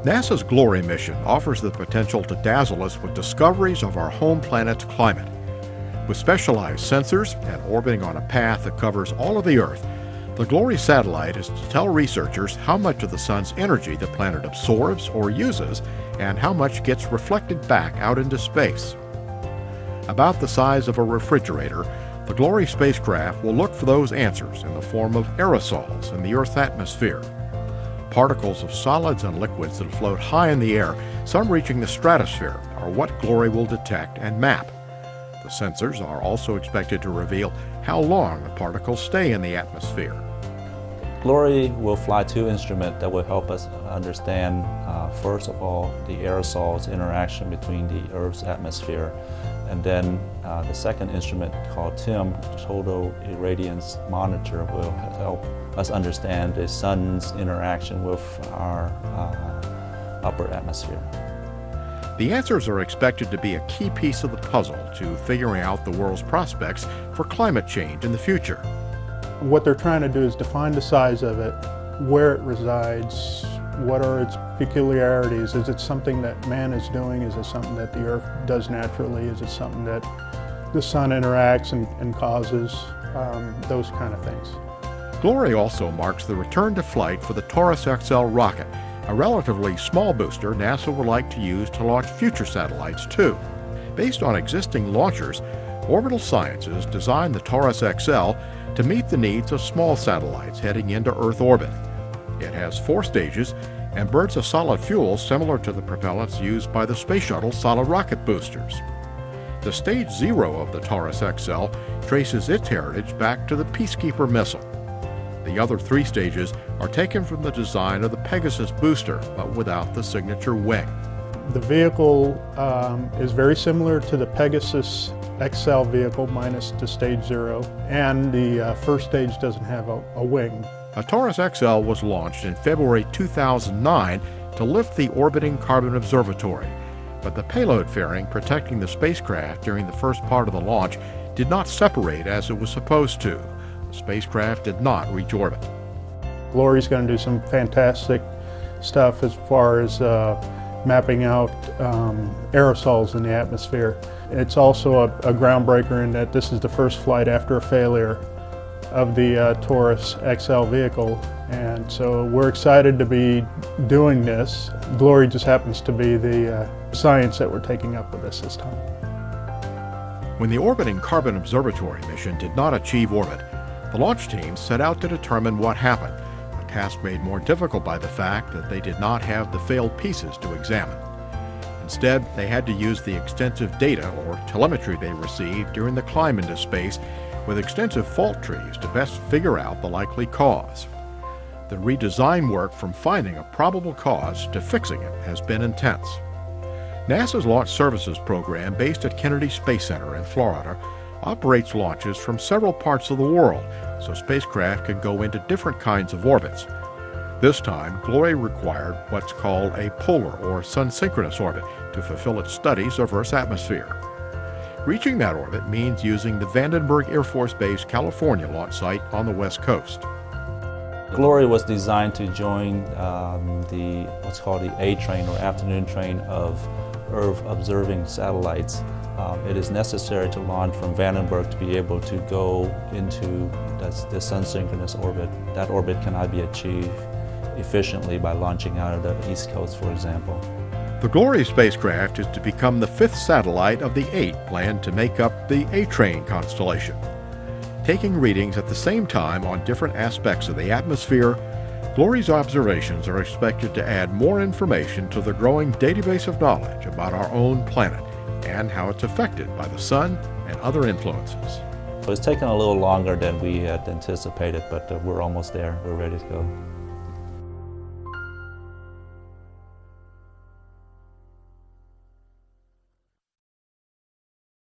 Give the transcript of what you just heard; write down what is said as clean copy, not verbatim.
NASA's Glory mission offers the potential to dazzle us with discoveries of our home planet's climate. With specialized sensors and orbiting on a path that covers all of the Earth, the Glory satellite is to tell researchers how much of the sun's energy the planet absorbs or uses and how much gets reflected back out into space. About the size of a refrigerator, the Glory spacecraft will look for those answers in the form of aerosols in the Earth's atmosphere. Particles of solids and liquids that float high in the air, some reaching the stratosphere, are what Glory will detect and map. The sensors are also expected to reveal how long the particles stay in the atmosphere. Glory will fly two instruments that will help us understand, first of all, the aerosols interaction between the Earth's atmosphere, and then the second instrument called TIM, Total Irradiance Monitor, will help us understand the sun's interaction with our upper atmosphere. The answers are expected to be a key piece of the puzzle to figuring out the world's prospects for climate change in the future. What they're trying to do is define the size of it, where it resides, what are its peculiarities. Is it something that man is doing? Is it something that the Earth does naturally? Is it something that the sun interacts and causes? Those kind of things. Glory also marks the return to flight for the Taurus XL rocket, a relatively small booster NASA would like to use to launch future satellites too. Based on existing launchers, Orbital Sciences designed the Taurus XL to meet the needs of small satellites heading into Earth orbit. It has 4 stages and burns a solid fuel similar to the propellants used by the Space Shuttle solid rocket boosters. The Stage 0 of the Taurus XL traces its heritage back to the Peacekeeper missile. The other 3 stages are taken from the design of the Pegasus booster, but without the signature wing. The vehicle is very similar to the Pegasus XL vehicle minus the Stage 0, and the first stage doesn't have a wing. A Taurus XL was launched in February 2009 to lift the orbiting Carbon Observatory, but the payload fairing protecting the spacecraft during the first part of the launch did not separate as it was supposed to. The spacecraft did not reach orbit. Glory's going to do some fantastic stuff as far as mapping out aerosols in the atmosphere. It's also a groundbreaker in that this is the first flight after a failure of the Taurus XL vehicle, and so we're excited to be doing this. Glory just happens to be the science that we're taking up with us this time. When the orbiting Carbon Observatory mission did not achieve orbit, the launch team set out to determine what happened, a task made more difficult by the fact that they did not have the failed pieces to examine. Instead, they had to use the extensive data or telemetry they received during the climb into space with extensive fault trees to best figure out the likely cause. The redesign work from finding a probable cause to fixing it has been intense. NASA's Launch Services Program, based at Kennedy Space Center in Florida, operates launches from several parts of the world, so spacecraft can go into different kinds of orbits. This time, Glory required what's called a polar or sun-synchronous orbit to fulfill its studies of Earth's atmosphere. Reaching that orbit means using the Vandenberg Air Force Base, California launch site on the West Coast. Glory was designed to join what's called the A train or afternoon train of Earth observing satellites. It is necessary to launch from Vandenberg to be able to go into the sun-synchronous orbit. That orbit cannot be achieved efficiently by launching out of the East Coast, for example. The Glory spacecraft is to become the 5th satellite of the 8 planned to make up the A-Train constellation. Taking readings at the same time on different aspects of the atmosphere, Glory's observations are expected to add more information to the growing database of knowledge about our own planet and how it's affected by the sun and other influences. It's taken a little longer than we had anticipated, but we're almost there. We're ready to go.